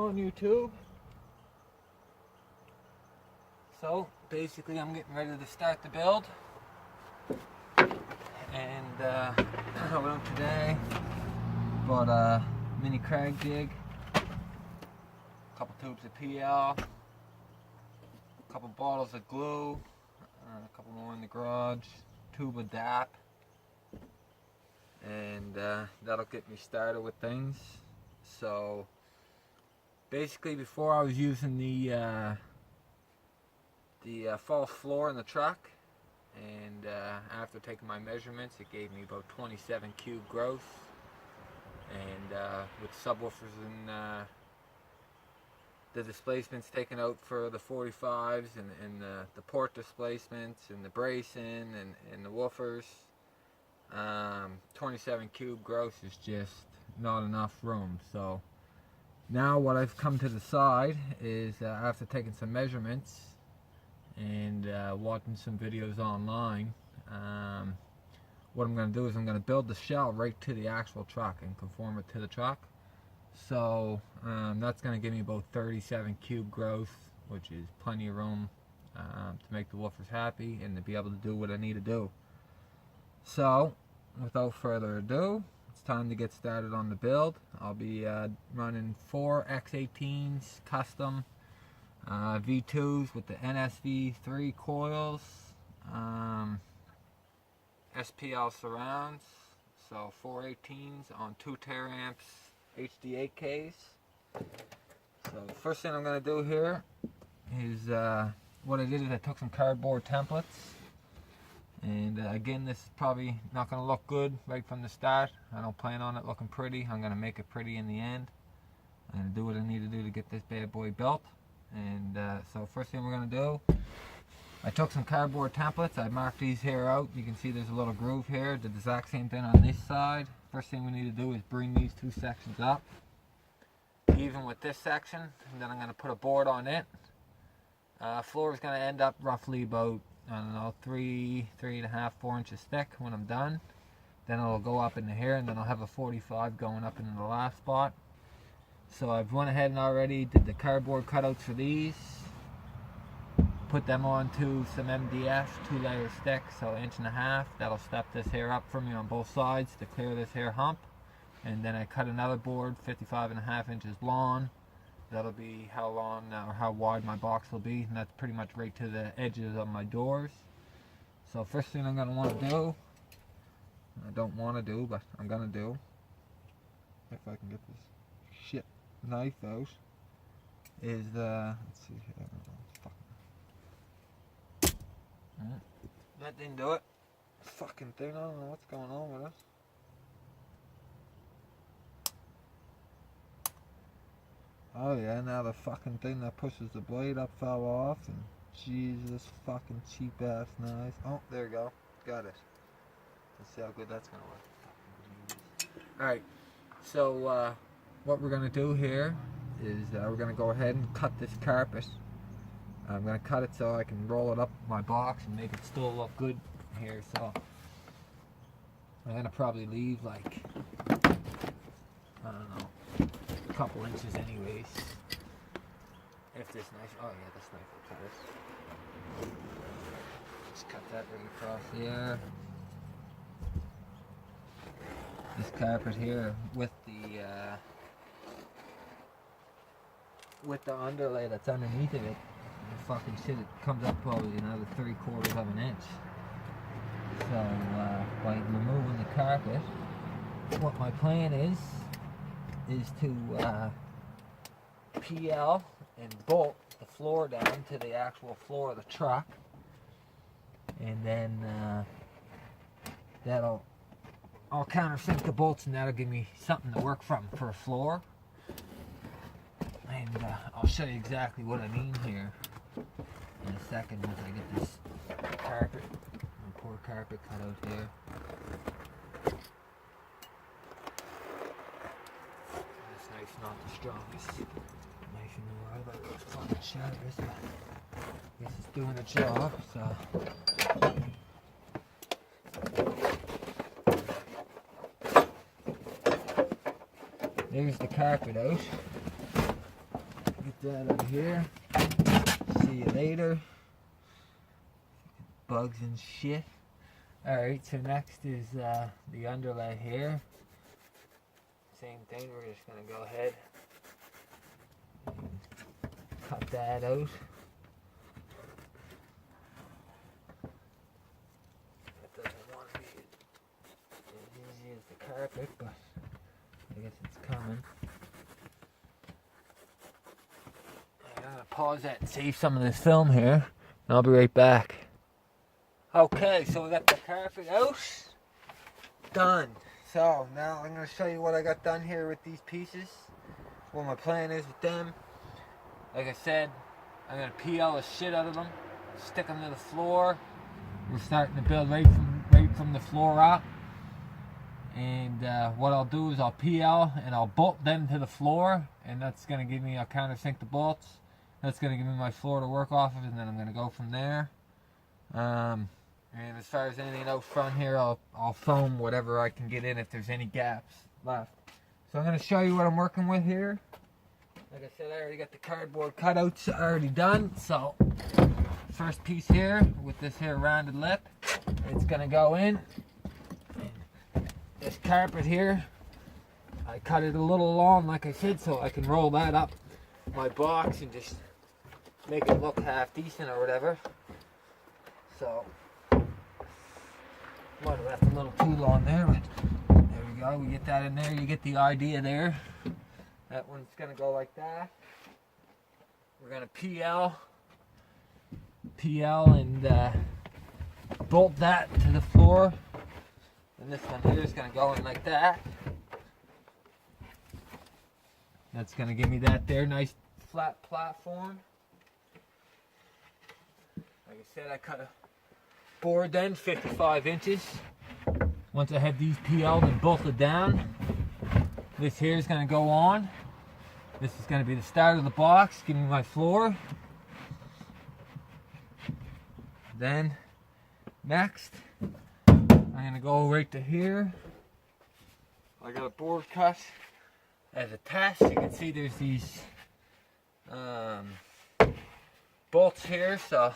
on YouTube. So basically I'm getting ready to start the build. And I went out today, bought a mini crag jig, a couple tubes of PL, a couple bottles of glue, a couple more in the garage, tube of DAP, and that'll get me started with things. So basically, before I was using the false floor in the truck, and after taking my measurements, it gave me about 27 cube gross, and with subwoofers and the displacements taken out for the 45s and the port displacements and the bracing and the woofers, 27 cube gross is just not enough room. So now what I've come to decide is after taking some measurements and watching some videos online, what I'm going to do is I'm going to build the shell right to the actual truck and conform it to the truck. So that's going to give me about 37 cube gross, which is plenty of room to make the woofers happy and to be able to do what I need to do. So without further ado, it's time to get started on the build. I'll be running 4 X18's custom V2s with the NSV3 coils, SPL surrounds, so 4 18's on 2 Taramps HD 8k's. So the first thing I'm going to do here is what I did is I took some cardboard templates, and again, this is probably not going to look good right from the start. I don't plan on it looking pretty. I'm going to make it pretty in the end. I'm going to do what I need to do to get this bad boy built. And so first thing we're going to do, I took some cardboard templates. I marked these here out. You can see there's a little groove here. Did the exact same thing on this side. First thing we need to do is bring these two sections up, even with this section, and then I'm going to put a board on it. Floor is going to end up roughly about, I don't know, 3.5, 4 inches thick when I'm done. Then it'll go up into here, and then I'll have a 45 going up into the last spot. So I've went ahead and already did the cardboard cutouts for these. Put them onto some MDF, 2 layers thick, so 1.5 inches. That'll step this hair up for me on both sides to clear this hair hump. And then I cut another board, 55.5 inches long. That'll be how long or how wide my box will be, and that's pretty much right to the edges of my doors. So first thing I'm going to want to do, I don't want to do, but I'm going to do, if I can get this shit knife out, is let's see here. That didn't do it. Fucking thing, I don't know what's going on with it. Oh yeah, now the fucking thing that pushes the blade up fell off, and Jesus fucking cheap ass knife. Oh, there you go. Got it. Let's see how good that's gonna work. Alright, so what we're gonna do here is we're gonna go ahead and cut this carpet. I'm going to cut it so I can roll it up my box and make it still look good here. So I'm going to probably leave like, I don't know, a couple inches anyways. If this knife, oh yeah, this knife will cut it. Just cut that right across here. This carpet here with the underlay that's underneath of it. The fucking shit, it comes up probably another 3/4 of an inch. So by removing the carpet, what my plan is to PL and bolt the floor down to the actual floor of the truck, and then I'll countersink the bolts, and that'll give me something to work from for a floor. And I'll show you exactly what I mean here in a second once I get this carpet, my poor carpet cut out here. This knife's not the strongest knife in the world, but it's fucking sharpest, but I guess it's doing the job, so. There's the carpet out. that out here. See you later. Bugs and shit. Alright, so next is the underlay here. Same thing, we're just going to go ahead and cut that out. It doesn't want to be as easy as the carpet, but I guess it's coming. I'm going to pause that and save some of this film here, and I'll be right back. Okay, so we got the carpet out. Done. So now I'm going to show you what I got done here with these pieces. What my plan is with them. Like I said, I'm going to PL the shit out of them. Stick them to the floor. We're starting to build right from the floor up. And what I'll do is I'll PL and I'll bolt them to the floor. And that's going to give me, I'll countersink the bolts. That's going to give me my floor to work off of. And then I'm going to go from there. And as far as anything out front here, I'll foam whatever I can get in if there's any gaps left. So I'm going to show you what I'm working with here. Like I said, I already got the cardboard cutouts already done. So first piece here with this here rounded lip, it's going to go in. And this carpet here, I cut it a little long like I said so I can roll that up my box and just make it look half decent or whatever. So might have left a little too long there, but there we go. We get that in there. You get the idea there. That one's going to go like that. We're going to PL and bolt that to the floor. And this one here is going to go in like that. That's going to give me that there nice flat platform. Like I said, I cut a board then, 55 inches. Once I have these PL'd and bolted down, this here is going to go on. This is going to be the start of the box, give me my floor. Then, next, I'm going to go right to here. I got a board cut as a test. You can see there's these bolts here, so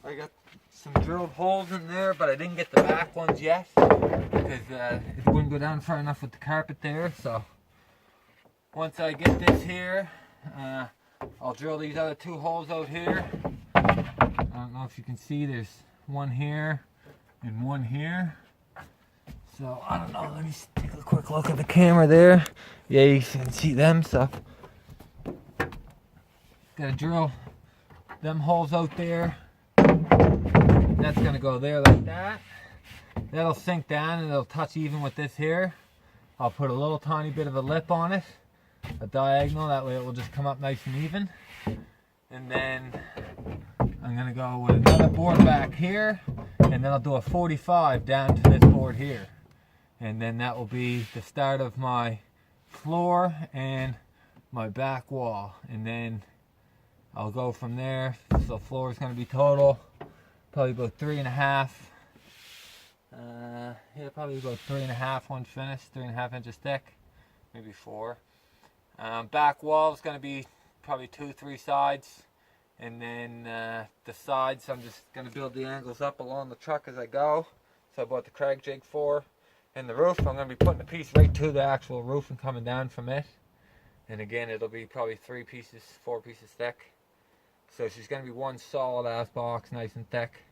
I got some drilled holes in there, but I didn't get the back ones yet because it wouldn't go down far enough with the carpet there. So once I get this here, I'll drill these other two holes out here. I don't know if you can see, there's one here and one here. So I don't know, let me take a quick look at the camera there. Yeah, you can see them, so gotta drill them holes out there. That's going to go there like that. That'll sink down and it'll touch even with this here. I'll put a little tiny bit of a lip on it, a diagonal, that way it will just come up nice and even. And then I'm going to go with another board back here, and then I'll do a 45 down to this board here. And then that will be the start of my floor and my back wall. And then I'll go from there. So floor is going to be total probably about 3.5. Yeah, probably about 3.5 once finished, 3.5 inches thick, maybe 4. Back wall is going to be probably 2-3 sides, and then the sides I'm just going to build the angles up along the truck as I go. So I bought the Krag jig for, and the roof I'm going to be putting a piece right to the actual roof and coming down from it. And again, it'll be probably 4 pieces thick. So she's going to be one solid ass box, nice and thick.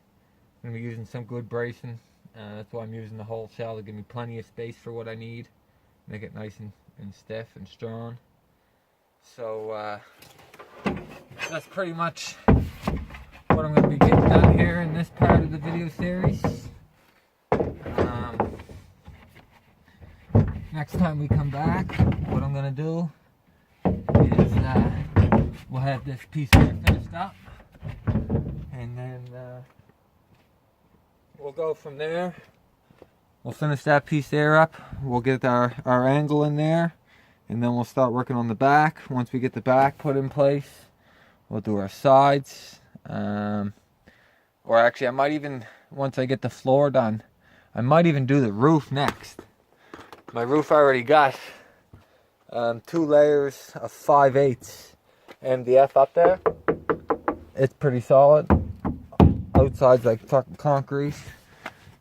I'm going to be using some good bracing. That's why I'm using the whole shell to give me plenty of space for what I need. Make it nice and stiff and strong. So that's pretty much what I'm going to be getting done here in this part of the video series. Next time we come back, what I'm going to do is we'll have this piece here finished up, and then we'll go from there. We'll finish that piece there up. We'll get our angle in there, and then we'll start working on the back. Once we get the back put in place, we'll do our sides. Or actually, I might even, once I get the floor done, I might even do the roof next. My roof I already got 2 layers of 5/8 MDF up there. It's pretty solid. Outside's like fucking concrete.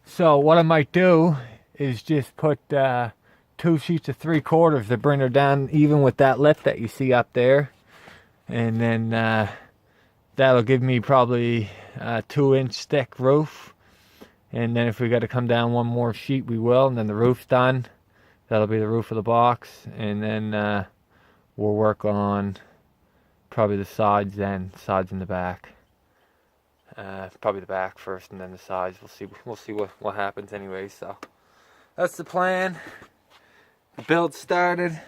So what I might do is just put 2 sheets of 3/4 to bring her down even with that lip that you see up there. And then that'll give me probably a 2-inch thick roof. And then if we got to come down one more sheet, we will. And then the roof's done. That'll be the roof of the box. And then we'll work on probably the sides then, sides in the back. Probably the back first and then the sides. We'll see what happens anyway. So that's the plan. The build started.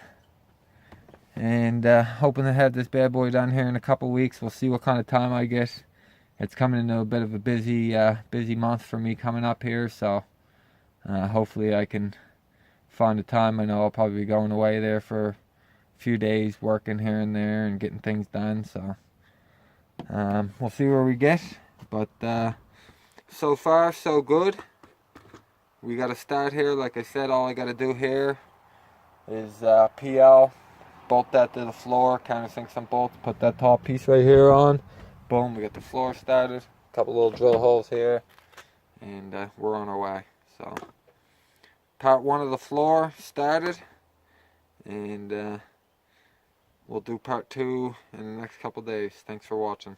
And hoping to have this bad boy done here in a couple weeks. We'll see what kind of time I get. It's coming into a bit of a busy month for me coming up here, so hopefully I can find a time. I know I'll probably be going away there for a few days, working here and there and getting things done. So we'll see where we get. But so far so good. We got to start here. Like I said, all I got to do here is PL. Bolt that to the floor, countersink some bolts, put that top piece right here on. Boom, we got the floor started. A couple little drill holes here. And we're on our way. So, part 1 of the floor started. And we'll do part 2 in the next couple days. Thanks for watching.